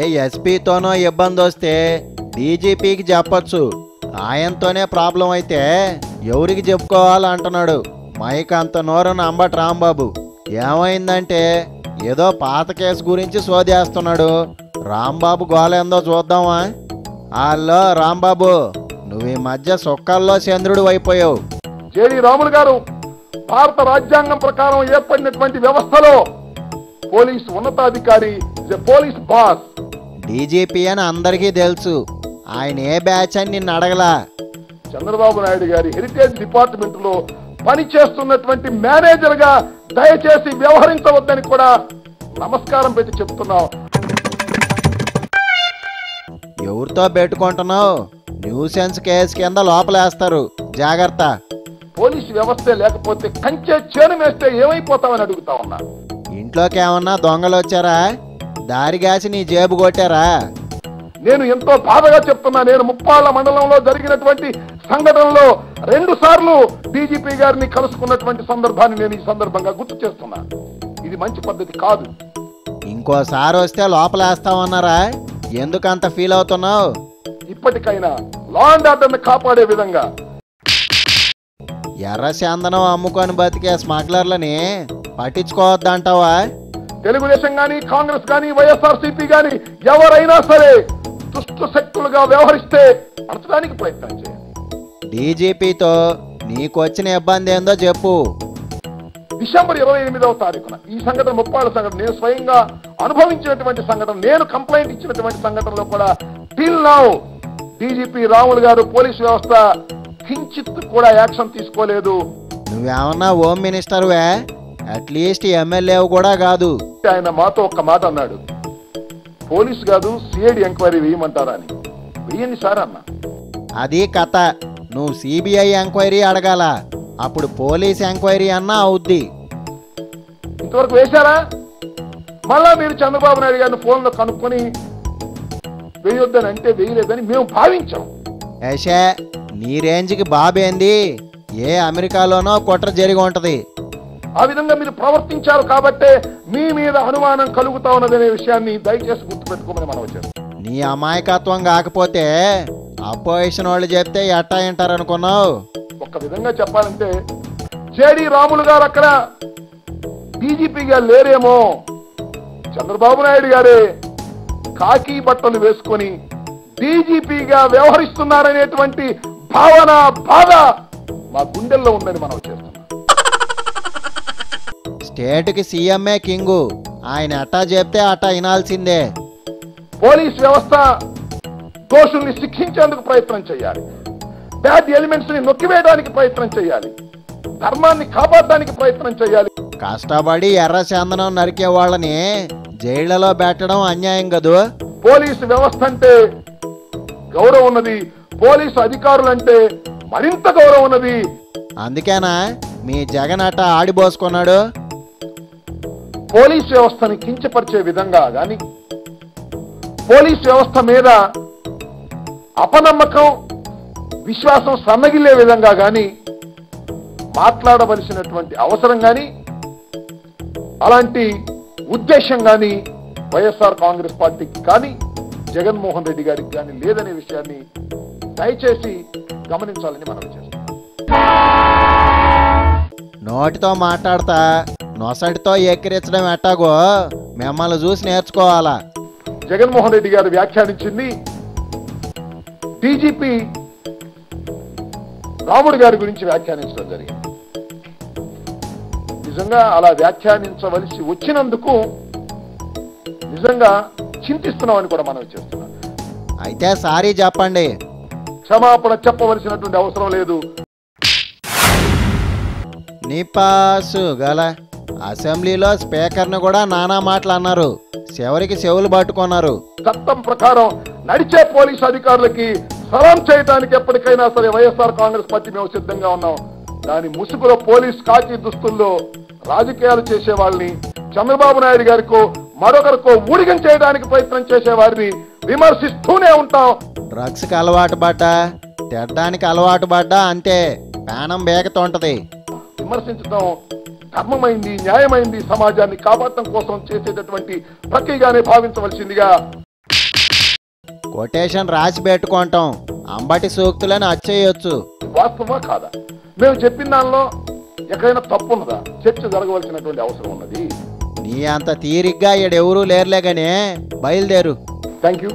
ఏ ఎస్పీతోనో ఇబ్బంది వస్తే డీజీపీకి చెప్పొచ్చు, ఆయనతోనే ప్రాబ్లం అయితే ఎవరికి చెప్పుకోవాలంటున్నాడు మైక్ అంత నోరు అంబటి రాంబాబు. ఏమైందంటే ఏదో పాత కేసు గురించి సోదేస్తున్నాడు. రాంబాబు గోలేందో చూద్దామా? హలో రాంబాబు, నువ్వు ఈ మధ్య సొక్కల్లో చంద్రుడు అయిపోయావు. జేడి రాములు గారు భారత రాజ్యాంగం ప్రకారం ఏర్పడినటువంటి వ్యవస్థలో పోలీసు ఉన్నతాధికారి, పోలీస్ బాస్. డీజీపీ అని అందరికీ తెలుసు, ఆయన ఏ బ్యాచ్ అని నిన్ను అడగలా. చంద్రబాబు నాయుడు గారి హెరిటేజ్ డిపార్ట్మెంట్ లో పనిచేస్తున్నటువంటి మేనేజర్ గా దయచేసి వ్యవహరించవద్దని కూడా నమస్కారం పెట్టి చెప్తున్నాం. ఎవరితో పెట్టుకుంటున్నావు? న్యూసెన్స్ కేసు కింద లోపలేస్తారు, జాగ్రత్త. పోలీసు వ్యవస్థే లేకపోతే కంచె చేను వేస్తే ఏమైపోతామని అడుగుతా ఉన్నా. ఇంట్లోకి ఏమన్నా దొంగలు వచ్చారా? దారిగాసి నీ జేబు కొట్టారా? నేను ఎంతో బాధగా చెప్తున్నా. నేను ముప్పాళ్ళ మండలంలో జరిగినటువంటి సంఘటనలో 2 సార్లు డీజీపీ గారిని కలుసుకున్నటువంటి సందర్భాన్ని నేను ఈ సందర్భంగా గుర్తు చేస్తున్నా. ఇది మంచి పద్ధతి కాదు. ఇంకోసారి వస్తే లోపలేస్తామన్నారా? ఎందుకంత ఫీల్ అవుతున్నావు? ఇప్పటికైనా లా అండ్ ఆర్డర్ని కాపాడే విధంగా. ఎర్ర చందనం అమ్ముకొని బతికే స్మగ్లర్లని పట్టించుకోవద్దంటావా? తెలుగుదేశం గాని, కాంగ్రెస్ గాని, వైఎస్ఆర్సీపీ గాని ఎవరైనా సరే దుష్ట శక్తులుగా వ్యవహరిస్తే అణచడానికి ప్రయత్నం చేయాలి. డీజీపీతో నీకొచ్చిన ఇబ్బంది ఏందో చెప్పు. డిసెంబర్ 28వ తారీఖున ఈ సంఘటన, ముప్పాళ్ళ సంఘటన, నేను స్వయంగా అనుభవించినటువంటి సంఘటన, నేను కంప్లైంట్ ఇచ్చినటువంటి సంఘటనలో కూడా టిల్ నౌ డీజీపీ రాములు గారు పోలీసు వ్యవస్థ కించిత్ కూడా యాక్షన్ తీసుకోలేదు. నువ్వేమన్నా హోమ్ మినిస్టర్వే, అట్లీస్ట్ ఎమ్మెల్యేవు కూడా కాదు. ఆయన మాతో ఒక్క మాట అన్నాడు, పోలీసు కాదు సిఐడి ఎంక్వైరీ వేయమంటారా అని. వేయండి సార్ అన్న. అది కథ. నువ్వు సిబిఐ ఎంక్వైరీ అడగాల, అప్పుడు పోలీస్ ఎంక్వైరీ అన్నా అవుద్ది. ఇంతవరకు వేశారా? మళ్ళా మీరు చంద్రబాబు నాయుడు గారిని ఫోన్లో కనుక్కొని వేయొద్దని అంటే వేయలేదని మేము భావించాం. ఏషే, నీ రేంజ్కి బాబేంది? ఏ అమెరికాలోనో కుట్ర జరిగి ఉంటది. ఆ విధంగా మీరు ప్రవర్తించారు కాబట్టే మీ మీద అనుమానం కలుగుతా ఉన్నదనే విషయాన్ని దయచేసి గుర్తుపెట్టుకోమని మనం వచ్చాం. నీ అమాయకత్వం కాకపోతే అపోజిషన్ వాళ్ళు చెప్తే ఎట్టా వింటారనుకున్నావు? ఒక్క విధంగా చెప్పాలంటే జేడి రాములు గారు అక్కడ డీజీపీగా లేరేమో, చంద్రబాబు నాయుడు గారే కాకి బట్టలు వేసుకొని డీజీపీగా వ్యవహరిస్తున్నారనేటువంటి భావన, బాధ మా గుండెల్లో ఉందని మనం చేస్తున్నాం. స్టేట్కి సీఎంఏ కింగు, ఆయన అట్టా చెప్తే అట్టా వినాల్సిందే. పోలీస్ వ్యవస్థ దోషుల్ని శిక్షించేందుకు ప్రయత్నం చేయాలి, బ్యాడ్ ఎలిమెంట్స్ ని నొక్కివేయడానికి ప్రయత్నం చేయాలి, ధర్మాన్ని కాపాడడానికి ప్రయత్నం చేయాలి. కష్టపడి ఎర్ర చందనం నరికే వాళ్ళని జైళ్లలో పెట్టడం అన్యాయం కదూ. పోలీసు వ్యవస్థ అంటే గౌరవం ఉన్నది, పోలీసు అధికారులంటే మరింత గౌరవం ఉన్నది. అందుకేనా మీ జగన్ అట్ట ఆడిపోసుకున్నాడు? పోలీస్ వ్యవస్థని కించపరిచే విధంగా గాని, పోలీస్ వ్యవస్థ మీద అపనమ్మకం, విశ్వాసం సన్నగిల్లే విధంగా గాని మాట్లాడవలసినటువంటి అవసరం గాని, అలాంటి ఉద్దేశం గాని వైఎస్ఆర్ కాంగ్రెస్ పార్టీకి కానీ జగన్మోహన్ రెడ్డి గారికి కానీ లేదనే విషయాన్ని దయచేసి గమనించాలని మనం చేస్తాం. నోటితో మాట్లాడతా నొసటితో ఎక్కిరించడం ఎట్టాగో మిమ్మల్ని చూసి నేర్చుకోవాలా. జగన్మోహన్ రెడ్డి గారు వ్యాఖ్యానించింది డీజీపీ రాముడు గారి గురించి వ్యాఖ్యానించడం జరిగింది. నిజంగా అలా వ్యాఖ్యానించవలసి వచ్చినందుకు నిజంగా చింతిస్తున్నామని కూడా మనం చేస్తున్నాం. అయితే సారీ చెప్పండి. క్షమాపణ చెప్పవలసినటువంటి అవసరం లేదు. నిపాసు గల అసెంబ్లీలో స్పీకర్ను కూడా నానా మాటలు అన్నారు, చివరికి చెవులు పట్టుకున్నారు. చట్టం ప్రకారం నడిచే పోలీసు అధికారులకి సలాం చేయడానికి ఎప్పటికైనా సరే వైఎస్ఆర్ కాంగ్రెస్ పార్టీ మేము సిద్ధంగా ఉన్నాం. దాని ముసుగులో పోలీస్ కాకి దుస్తుల్లో రాజకీయాలు చేసే వాళ్ళని, చంద్రబాబు నాయుడు గారికో మరొకరికో ఊడిగం చేయడానికి ప్రయత్నం చేసే వారిని విమర్శిస్తూనే ఉంటాం. డ్రగ్స్ కి అలవాటు పడ్డా, తిట్టడానికి అలవాటు పడ్డా అంతే, ప్రాణం బేగతుంటది. విమర్శించడం ధర్మమైంది, న్యాయమైంది, సమాజాన్ని కాపాడటం కోసం చేసేటటువంటి ప్రక్రియగానే భావించవలసిందిగా కొటేషన్ రాసి పెట్టుకుంటాం, అంబటి సూక్తులని అచ్చేయొచ్చు. వాస్తవా కాదా? మేము చెప్పిన దానిలో ఎక్కడైనా తప్పు ఉన్నదా? చర్చ జరగవలసినటువంటి అవసరం ఉన్నది. నీ అంత తీరిగ్గా ఈడెవరూ లేరులే గానే, బయలుదేరు. Thank you.